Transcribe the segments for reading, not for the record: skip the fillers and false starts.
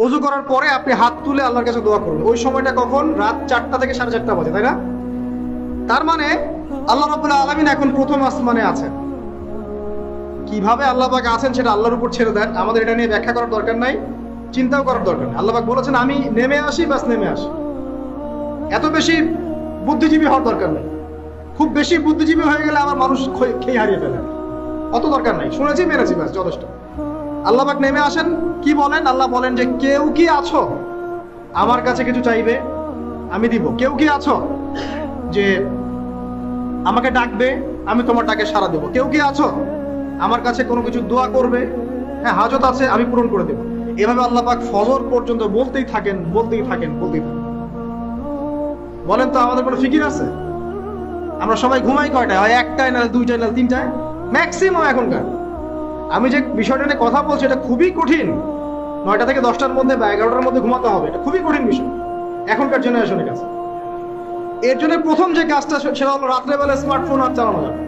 ওযু করার পরে আপনি হাত তুলে আল্লাহর কাছে দোয়া করবেন। ওই সময়টা কখন? রাত 4টা থেকে 4:30 বাজে, তাই না? তার মানে আল্লাহ রাব্বুল আলামিন এখন প্রথম আসমানে আছেন। কিভাবে আল্লাহ পাক আছেন সেটা আল্লাহর উপর ছেড়ে দেন, আমাদের এটা নিয়ে ব্যাখ্যা করার দরকার নাই, চিন্তাও করার দরকার নেই। আল্লাহ পাক বলেছেন আমি নেমে আসি, বাস নেমে আসি। এত বেশি বুদ্ধিজীবী হওয়ার দরকার নেই। খুব বেশি বুদ্ধিজীবী হয়ে গেলে আবার মানুষ খেয়ে হারিয়ে ফেলে। অত দরকার নাই, শুনেছি মেরেছি, বাস যথেষ্ট। আল্লাহ পাক নেমে আসেন, কি বলেন? আল্লাহ বলেন যে কেউ কি আছো আমার কাছে কিছু চাইবে, আমি দিব। কেউ কি আছো যে আমাকে ডাকবে, আমি তোমার ডাকে সাড়া দেবো। কেউ কি আছো আমার কাছে কোনো কিছু দোয়া করবে, হ্যাঁ হাজত আছে, আমি পূরণ করে দেবো। এভাবে আল্লাহ পাক ফজর পর্যন্ত বলতেই থাকেন, বলতেই থাকেন, বলতেই থাকেন। বলেন তো আমাদের কোনো ফিকির আছে? আমরা সবাই ঘুমাই কয়টায়? হয় 1টায়, না 2টায়, না 3টায় ম্যাক্সিমাম এখনকার। আমি যে বিষয়টা নিয়ে কথা বলছি এটা খুবই কঠিন। 9টা থেকে 10টার মধ্যে বা 11টার মধ্যে ঘুমাতে হবে, এটা খুবই কঠিন বিষয় এখনকার জেনারেশনের কাছে। এর জন্য প্রথম যে কাজটা সেটা হলো রাত্রেবেলা স্মার্টফোন আর চালানো যাবে।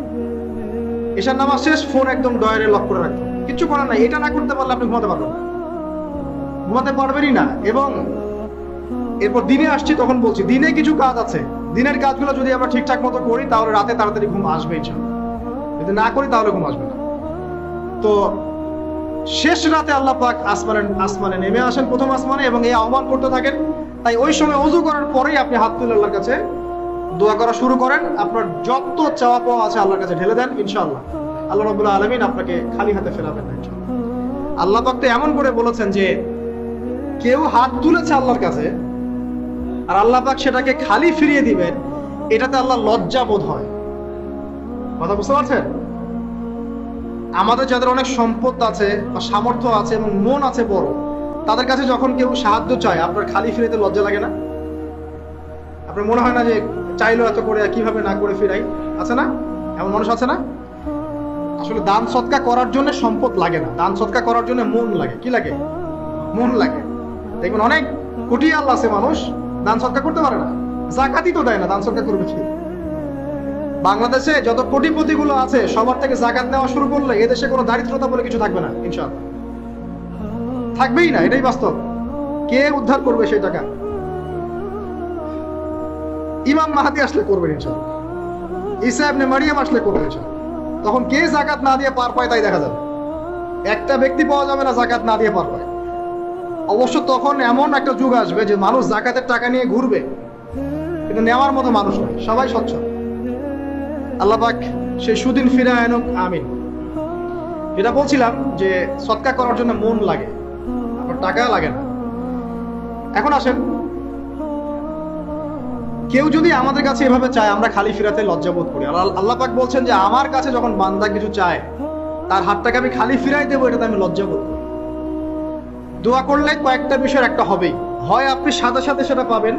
এশার নামাজ শেষ, ফোন একদম ডয়ারে লক করে রাখতে হবে। কিচ্ছু করার নাই, এটা না করতে পারলে আপনি ঘুমাতে পারবেন না, ঘুমাতে পারবেনই না। এবং এরপর দিনে আসছি, তখন বলছি দিনে কিছু কাজ আছে, দিনের কাজগুলো যদি আমরা ঠিকঠাক মতো করি তাহলে রাতে তাড়াতাড়ি ঘুম আসবে ইনশাআল্লাহ। যদি না করি তাহলে ঘুম আসবে না। তো শেষ রাতে আল্লাহ পাক আসমানে নেমে আসেন, প্রথম আসমানে, এবং এই আহ্বান করতে থাকেন। তাই ওই সময় ওযু করার পরেই আপনি হাত তুলে আল্লাহর কাছে দোয়া করা শুরু করেন। আপনার যত চাওয়া পাওয়া আছে আল্লাহর কাছে ঢেলে দেন, ইনশাআল্লাহ আল্লাহ রাব্বুল আলামিন আপনাকে খালি হাতে ফেরাবেন না ইনশাআল্লাহ। আল্লাহ পাক তো এমন করে বলেছেন যে কেউ হাত তুলেছে আল্লাহর কাছে আর আল্লাহ পাক সেটাকে খালি ফিরিয়ে দিবেন, এটাতে আল্লাহ লজ্জা বোধ হয়। কথা বুঝতে পারছেন? আমাদের যাদের অনেক সম্পদ আছে বা সামর্থ্য আছে এবং মন আছে বড়, তাদের কাছে যখন কেউ সাহায্য চায় আপনার খালি ফিরাইতে লজ্জা লাগে না? আপনার মনে হয় না যে চাইলো এত করে কিভাবে না করে ফিরাই? আছে না এমন মানুষ? আছে না? আসলে দান সৎকা করার জন্য সম্পদ লাগে না, দান সৎকা করার জন্য মন লাগে। কি লাগে? মন লাগে। দেখবেন অনেক কোটি আল্লাহ আছে মানুষ দান সৎকা করতে পারে না, জাকাতই তো দেয় না, দান সৎকা করবে কি? বাংলাদেশে যত কোটিপতি গুলো আছে সবার থেকে জাকাত নেওয়া শুরু করলে এদেশে কোনো দারিদ্রতা বলে কিছু থাকবে না ইনশাআল্লাহ, থাকবেই না। এটাই বাস্তব। কে উদ্ধার করবে সেই টাকা? ইমাম মাহাদি আসলে করবেন ইনশাআল্লাহ, ঈসা ইবনে মারিয়াম আসলে করবেন ইনশাআল্লাহ। তখন কে জাকাত না দিয়ে পার পায় তাই দেখা যাবে। একটা ব্যক্তি পাওয়া যাবে না জাকাত না দিয়ে পার পায়। অবশ্য তখন এমন একটা যুগ আসবে যে মানুষ জাকাতের টাকা নিয়ে ঘুরবে, কিন্তু নেওয়ার মতো মানুষ নয়, সবাই স্বচ্ছ। আল্লাহ পাক সেই সুদিন ফিরে আনুক, আমিন। এটা বলছিলাম যে সৎকা করার জন্য মন লাগে, আপনার টাকা লাগে না। এখন আসেন, কেউ যদি আমাদের কাছে এভাবে চায় আমরা খালি ফিরাতে লজ্জা বোধ করি। আল্লাহ পাক বলছেন যে আমার কাছে যখন বান্দা কিছু চায় তার হাতটাকে আমি খালি ফিরাই দেবো, এটাতে আমি লজ্জা বোধ করি। দোয়া করলে কয়েকটা বিষয়ের একটা হবেই, হয় আপনি সাথে সাথে সেটা পাবেন,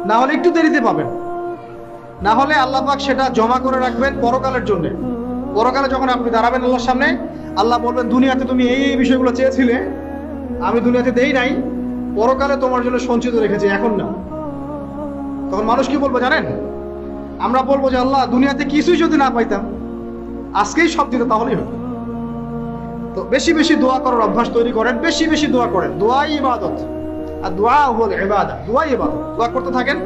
না হলে একটু দেরিতে পাবেন, না হলে আল্লাহ পাক সেটা জমা করে রাখবেন পরকালের জন্য। পরকালে যখন আপনি দাঁড়াবেন আল্লাহর সামনে, আল্লাহ বলবেন দুনিয়াতে তুমি এই এই বিষয়গুলো চেয়েছিলে, আমি দুনিয়াতে দেই নাই, পরকালে তোমার জন্য সঞ্চিত রেখেছি, এখন না। তখন মানুষ কি বলবো জানেন? আমরা বলবো যে আল্লাহ দুনিয়াতে কিছুই যদি না পাইতাম, আজকেই সব দিত তাহলেই হতো। তো বেশি বেশি দোয়া করার অভ্যাস তৈরি করেন, বেশি বেশি দোয়া করেন। দোয়াই ইবাদত, আর দোয়া হলো ইবাদত, দোয়াই ইবাদত। দোয়া করতে থাকেন,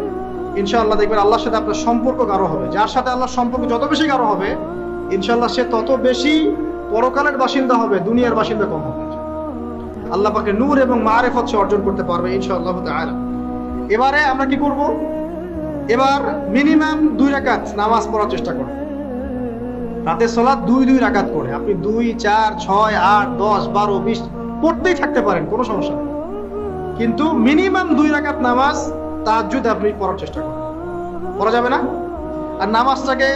ইনশাআল্লাহ দেখবেন আল্লাহর সাথে আপনার সম্পর্ক গাঢ় হবে। যার সাথে আল্লাহর সম্পর্ক যত বেশি গাঢ় হবে, ইনশাআল্লাহ সে তত বেশি পরকালের বাসিন্দা হবে, দুনিয়ার বাসিন্দা কম হবে। আল্লাহ পাকের নূর এবং মারিফত সে অর্জন করতে পারবে ইনশাআল্লাহ তাআলা। এবারে আমরা কি করব? এবার মিনিমাম 2 রাকাত নামাজ পড়ার চেষ্টা করুন। রাতের সালাত 2 রাকাত করে আপনি 2, 4, 6, 8, 10, 12, 20 পড়তেই থাকতে পারেন, কোনো সমস্যা নেই। কিন্তু মিনিমাম 2 রাকাত নামাজ তাহাজ্জুদ আপনি পড়ার চেষ্টা করুন। পড়া যাবে না? আর নামাজটাকে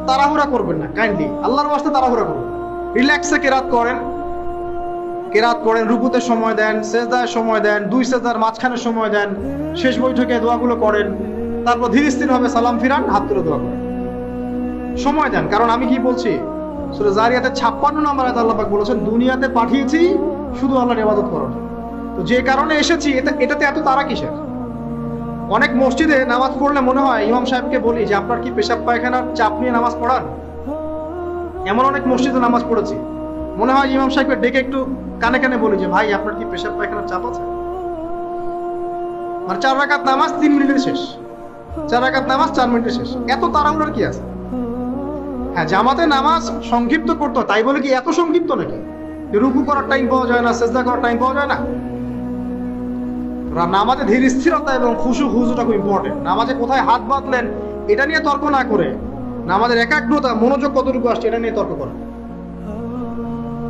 তাড়াহুড়া করবেন না, কাইন্ডলি আল্লাহর ওয়াস্তে তাড়াহুড়া করুন। রিল্যাক্সে কেরাত করেন, রুকুতে সময় দেন, সেজদায় সময় দেন, 2 সেজদার মাঝখানে সময় দেন, শেষ বৈঠকে দোয়াগুলো করেন, তারপর ধীরে স্থির ভাবে সালাম ফিরান, হাত তুলে দোয়া করেন, সময় দেন। কারণ আমি কি বলছি, সূরা জারিয়াতে 56 নম্বর আয়াতে আল্লাহ পাক বলেছেন দুনিয়াতে পাঠিয়েছি শুধু আল্লাহর ইবাদত করার জন্য। তো যে কারণে এসেছি এটাতে এত তাড়া কিসের? অনেক মসজিদে নামাজ পড়লে মনে হয় ইমাম সাহেবকে বলি যে আপনার কি পেশাব পায়খানার চাপ নিয়ে নামাজ পড়ান? এমন অনেক মসজিদে নামাজ পড়েছি, মনে হয় ইমাম সাহেবকে ডেকে একটু কানে কানে বলি যে ভাই আপনার কি পেশাব পায়খানার চাপ আছে? মানে 4 রাকাত নামাজ 3 মিনিটে শেষ, 4 রাকাত নামাজ 4 মিনিটে শেষ, এত তাড়াহুড়ার কি আছে? হ্যাঁ, জামাতে নামাজ সংক্ষিপ্ত করতে তাই বলে কি এত সংক্ষিপ্ত নাকি রুকু করার টাইম পাওয়া যায় না, সেজদা করার টাইম পাওয়া যায় না? নামাজে ধীর স্থিরতা এবং খুশুটা খুব ইম্পর্টেন্ট। নামাজে কোথায় হাত বাঁধলেন এটা নিয়ে তর্ক না করে নামাজের একাগ্রতা মনোযোগ কতটুকু আসছে এটা নিয়ে তর্ক করা।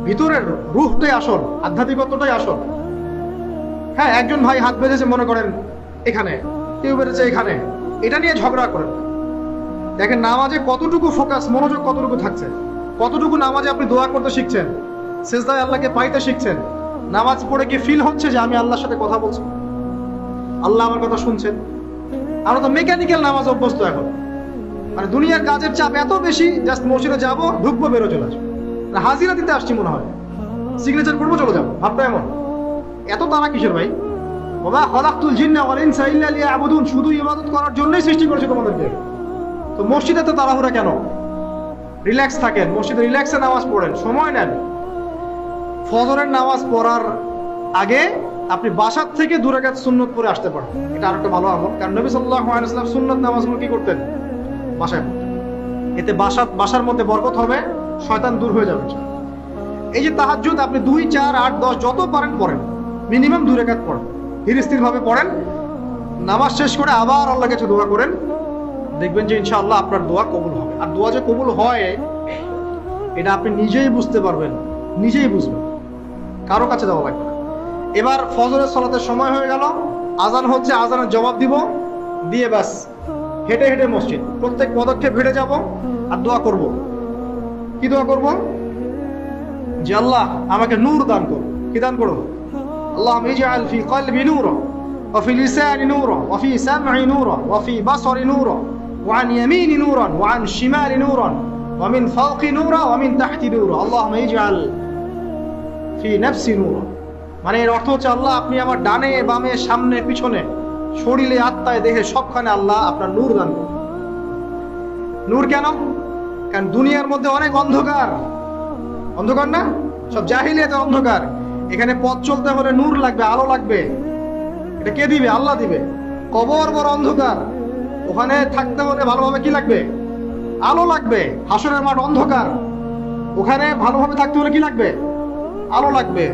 ভিতরের রূহটাই আসল, আধ্যাত্মিকতাটাই আসল। হ্যাঁ, একজন ভাই হাত বেঁধেছে মনে করেন এখানে, কেউ বেঁধেছে এখানে, এটা নিয়ে ঝগড়া করেন। দেখেন নামাজে কতটুকু ফোকাস, মনোযোগ কতটুকু থাকছে, কতটুকু নামাজে আপনি দোয়া করতে শিখছেন, সেজদায় আল্লাহকে পাইতে শিখছেন, নামাজ পড়ে কি ফিল হচ্ছে যে আমি আল্লাহর সাথে কথা বলছি, আল্লাহ আমার কথা শুনছেন। আমরা তো মেকানিক্যাল নামাজ অভ্যস্ত এখন, মানে দুনিয়ার কাজের চাপ এত বেশি, জাস্ট মসজিদে যাবো, ঢুকবো, বেরো, চলে আসবো, হাজিরা দিতে আসছি মনে হয়, সিগনেচার করবো, চলে যাবো, ভাবটা এমন। এত তারা কিসের ভাই? ওয়া খালাকতুল জিন্না ওয়াল ইনসা ইল্লা লিয়াবুদুন, শুধু ইবাদত করার জন্যই সৃষ্টি করেছে তোমাদেরকে। তো মসজিদে তো তাড়াহুড়া কেন? রিল্যাক্স থাকেন, মসজিদে রিল্যাক্সে নামাজ পড়েন, সময় নেন। ফজরের নামাজ পড়ার আগে আপনি বাসার থেকে 2 রাকাত সুন্নত পড়ে আসতে পারেন, এটা আরেকটা ভালো আমল। কারণ নবী সাল্লাল্লাহু আলাইহি ওয়াসাল্লাম সুন্নত নামাজগুলো কি করতেন? বাসায় পড়তেন। এতে বাসার মধ্যে বরকত হবে, শয়তান দূর হয়ে যাবে। এই যে তাহাজ্জুদ আপনি 2, 4, 8, 10 যত পারেন পড়েন, মিনিমাম 2 রাকাত পড়েন, ধীর স্থির ভাবে পড়েন। নামাজ শেষ করে আবার আল্লাহর কাছে দোয়া করেন, দেখবেন যে ইনশাআল্লাহ আপনার দোয়া কবুল হবে। আর দোয়া যে কবুল হয় এটা আপনি নিজেই বুঝতে পারবেন, নিজেই বুঝবেন, কারো কাছে যাওয়া লাগবে না। এবার ফজরের সালাতের সময় হয়ে গেল, আজান হচ্ছে, আজানের জবাব দিব, দিয়ে ব্যাস হেঁটে হেঁটে মসজিদ, প্রত্যেক পদক্ষেপ হেঁটে যাব আর দোয়া করব। কি দোয়া করব? যে আল্লাহ আমাকে নূর দান করো। কি দান করো? আল্লাহুম্মা ইজআল ফি কলবি নূরা ওয়া ফি লিসানি নূরা ওয়া ফি সাম'i নূরা ওয়া ফি বাসারি নূরা ওয়া আন ইয়ামিনি নূরান ওয়া আন শিমালি নূরান ওয়া মিন ফাওকি নূরা ওয়া মিন তাহতি নূরা আল্লাহুম্মা ইজআল ফি নাফসি নূরা। মানে এর অর্থ হচ্ছে আল্লাহ আপনি আমার ডানে বামে সামনে পিছনে শরীরে আত্মায় দেহে সবখানে আল্লাহ আপনার নূর দান করুন। নূর কেন? কারণ দুনিয়ার মধ্যে অনেক অন্ধকার, অন্ধকার না, সব জাহিলিয়াতের অন্ধকার। এখানে পথ চলতে হলে নূর লাগবে, আলো লাগবে। এটা কে দিবে? আল্লাহ দিবে। কবর বড় অন্ধকার, ওখানে থাকতে হলে ভালোভাবে কি লাগবে? আলো লাগবে। হাসরের মাঠ অন্ধকার, ওখানে ভালোভাবে থাকতে হলে কি লাগবে? আলো লাগবে।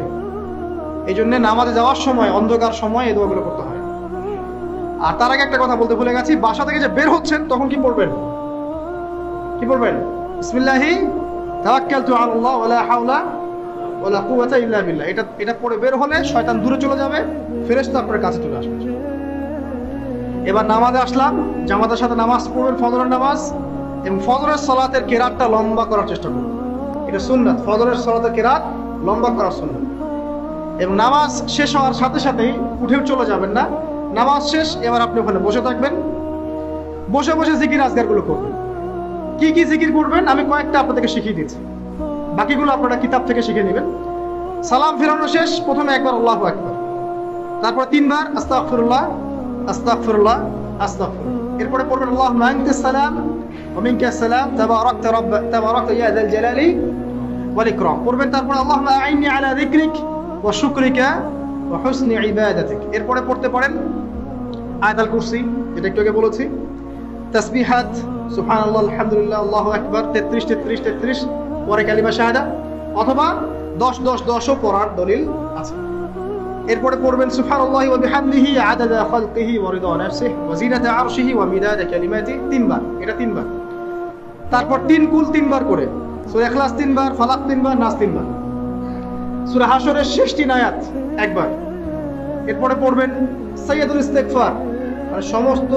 এই জন্য নামাজে যাওয়ার সময়, অন্ধকার সময় এই দোয়াগুলো করতে হয়। আর তার আগে একটা কথা বলতে ভুলে গেছি, বাসা থেকে যে বের হচ্ছেন তখন কি পড়বেন? কি পড়বেন? বিসমিল্লাহি তাওয়াক্কালতু আলাল্লাহ ওয়া লা হাওলা ওয়া লা কুওয়াতা ইল্লা বিল্লাহ। এটা পড়ে বের হলে শয়তান দূরে চলে যাবে, ফেরেশতা আপনার কাছে চলে আসবে। এবার নামাজে আসলাম, জামাতের সাথে নামাজ পড়বেন, ফজরের নামাজ, এবং ফজরের সালাতের কেরাতটা লম্বা করার চেষ্টা করবেন। এটা সুন্নাত, ফজরের সালাতের কেরাত লম্বা করা সুন্নাত। এবং নামাজ শেষ হওয়ার সাথে সাথেই উঠেও চলে যাবেন না। নামাজ শেষ, এবার আপনি ওখানে বসে থাকবেন, বসে বসে জিকির আজকারগুলো করবেন। কি কি জিকির করবেন আমি কয়েকটা আপনাদেরকে শিখিয়ে দিচ্ছি, বাকিগুলো আপনারা কিতাব থেকে শিখে নেবেন। সালাম ফেরানো শেষ, প্রথমে একবার আল্লাহু আকবার, তারপর 3 বার আস্তাগফিরুল্লাহ আস্তাগফিরুল্লাহ আস্তাগফিরুল্লাহ। এরপরে পড়বেন আল্লাহুম্মা আনতাস সালাম ওয়া মিনকাস সালাম তাবারাকতা ইয়া যাল জালালি ওয়াল ইকরাম পড়বেন। তারপর আল্লাহুম্মা আইন্নি আলা যিকরিক ওয়া শুকরিকা ওয়া হুসনি ইবাদাতিক। এরপরে পড়তে পারেন আয়াতুল কুরসি, যেটা একটু আগে বলেছি, তাসবিহাত সুবহানাল্লাহ আলহামদুলিল্লাহ আল্লাহু আকবার 33 33 33, পরে কালিমা শাহাদা, অথবা 10 10 10ও পড়ার দলিল আছে। এরপরে পড়বেন সুবহানাল্লাহি ওয়া বিহামদিহি আদাদা খালকিহি ওয়া রিদা নাফসিহি ওয়া জিনাতা আরশিহি ওয়া মিদাদা কালিমাতিহি 3 বার, এটা 3 বার। তারপর 3 কুল 3 বার করে, সূরা ইখলাস 3 বার, ফালাক 3 বার, নাস 3 বার, সূরা হাশরের শেষ 3 আয়াত একবার। এরপরে পড়বেন সাইয়্যিদুল ইস্তিগফার, মানে সমস্ত